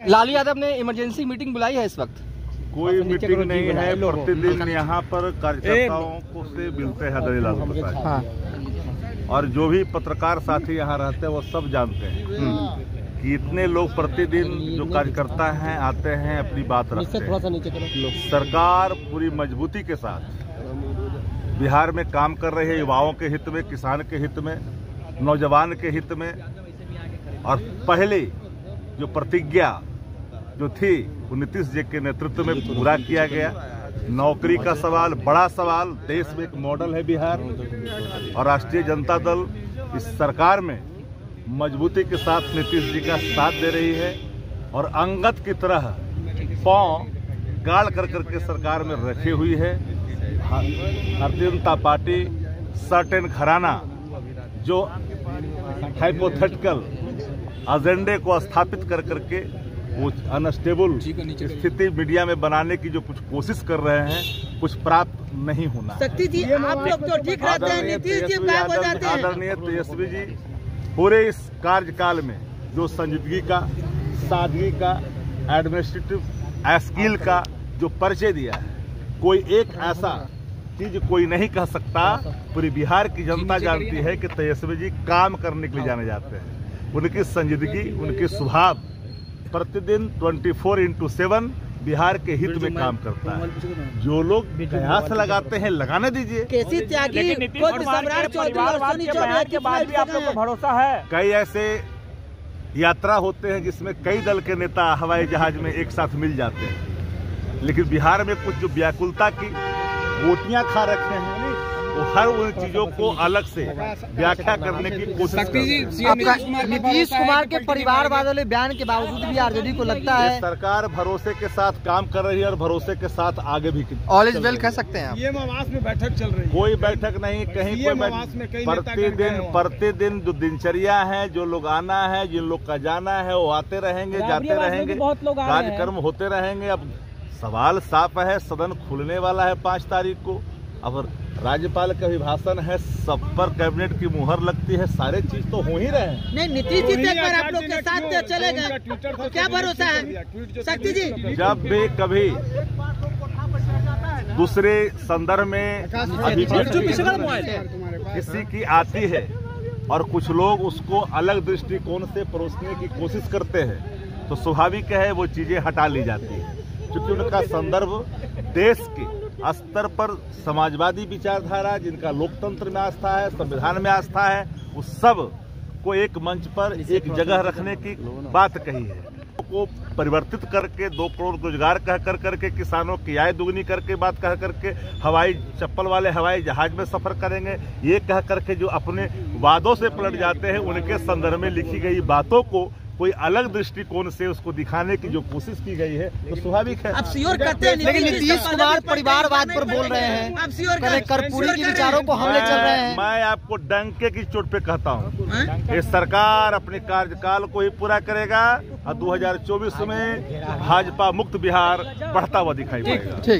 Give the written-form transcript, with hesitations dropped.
लालू यादव ने emergency meeting बुलाई है इस वक्त। कोई मीटिंग नहीं है, प्रतिदिन यहाँ पर कार्यकर्ताओं को से मिलते हैं आदरणीय लालू प्रसाद। हाँ। और जो भी पत्रकार साथी यहाँ रहते हैं वो सब जानते हैं कि इतने लोग प्रतिदिन जो कार्यकर्ता हैं आते हैं, अपनी बात रखते हैं। सरकार पूरी मजबूती के साथ बिहार में काम कर रही है, युवाओं के हित में, किसान के हित में, नौजवान के हित में। और पहले जो प्रतिज्ञा जो थी वो नीतीश जी के नेतृत्व में पूरा किया गया। नौकरी का सवाल बड़ा सवाल, देश में एक मॉडल है बिहार, और राष्ट्रीय जनता दल इस सरकार में मजबूती के साथ नीतीश जी का साथ दे रही है और अंगद की तरह पांव गाड़ कर करके सरकार में रखी हुई है। भारतीय जनता पार्टी सर्टेन घराना जो हाइपोथेटिकल एजेंडे को स्थापित कर करके वो अनस्टेबल स्थिति मीडिया में बनाने की जो कुछ कोशिश कर रहे हैं, कुछ प्राप्त नहीं होना। शक्ति जी, आप लोग तो ठीक रहते हैं, नीतीश जी गायब हो जाते हैं। आदरणीय तेजस्वी जी पूरे इस कार्यकाल में जो संजीदगी का, सादगी का, एडमिनिस्ट्रेटिव स्किल का जो परिचय दिया है, कोई एक ऐसा चीज कोई नहीं कह सकता। पूरी बिहार की जनता जानती है कि तेजस्वी जी काम करने के लिए जाने जाते हैं। उनकी संजीदगी, उनके स्वभाव प्रतिदिन 24/7 बिहार के हित में काम करता है। जो लोग प्रयास लगाते हैं, लगाने दीजिए। केसी त्यागी खुद सम्राट चौधरी के बाद भी आप लोग को भरोसा है? कई ऐसे यात्रा होते हैं जिसमें कई दल के नेता हवाई जहाज में एक साथ मिल जाते हैं, लेकिन बिहार में कुछ जो व्याकुलता की गोटियां खा रखे हैं, वो हर उन चीजों को अलग से व्याख्या करने की कोशिश करते हैं। नीतीश कुमार के परिवार वाले बयान के बावजूद भी आरजेडी को लगता है सरकार भरोसे के साथ काम कर रही है और भरोसे के साथ आगे भी ऑल इज वेल कह सकते हैं। ये आवास में बैठक चल रही है, कोई बैठक नहीं, कहीं कोई प्रतिदिन जो दिनचर्या है, जो लोग आना है, जिन लोग का जाना है, वो आते रहेंगे, जाते रहेंगे, कार्यक्रम होते रहेंगे। अब सवाल साफ है, सदन खुलने वाला है 5 तारीख को। अब राज्यपाल का अभिभाषण है, सब पर कैबिनेट की मुहर लगती है, सारे चीज तो हो ही रहे हैं। नहीं, नीतीश जी एक बार आप लोग के साथ चले गए तो क्या भरोसा है शक्ति जी? जब भी कभी दूसरे संदर्भ में किसी की आती है और कुछ लोग उसको अलग दृष्टिकोण से परोसने की कोशिश करते हैं, तो स्वाभाविक है वो चीजें हटा ली जाती है, क्योंकि उनका संदर्भ देश के स्तर पर समाजवादी विचारधारा, जिनका लोकतंत्र में आस्था है, संविधान में आस्था है, उस सब को एक मंच पर एक जगह रखने की बात कही है। को परिवर्तित करके 2 करोड़ रोजगार कह कर करके, किसानों की आय दुगनी करके बात कह करके, हवाई चप्पल वाले हवाई जहाज में सफर करेंगे, ये कह करके जो अपने वादों से पलट जाते हैं, उनके संदर्भ में लिखी गई बातों को कोई अलग दृष्टिकोण से उसको दिखाने की जो कोशिश की गई है, तो स्वाभाविक है। अब श्योर करते हैं, लेकिन नीतीश कुमार परिवारवाद पर बोल रहे हैं, कर्पूरी के विचारों को हमले चल रहे हैं। मैं आपको डंके की चोट पे कहता हूँ, ये सरकार अपने कार्यकाल को ही पूरा करेगा और 2024 में भाजपा मुक्त बिहार बढ़ता हुआ दिखाई पड़ेगा।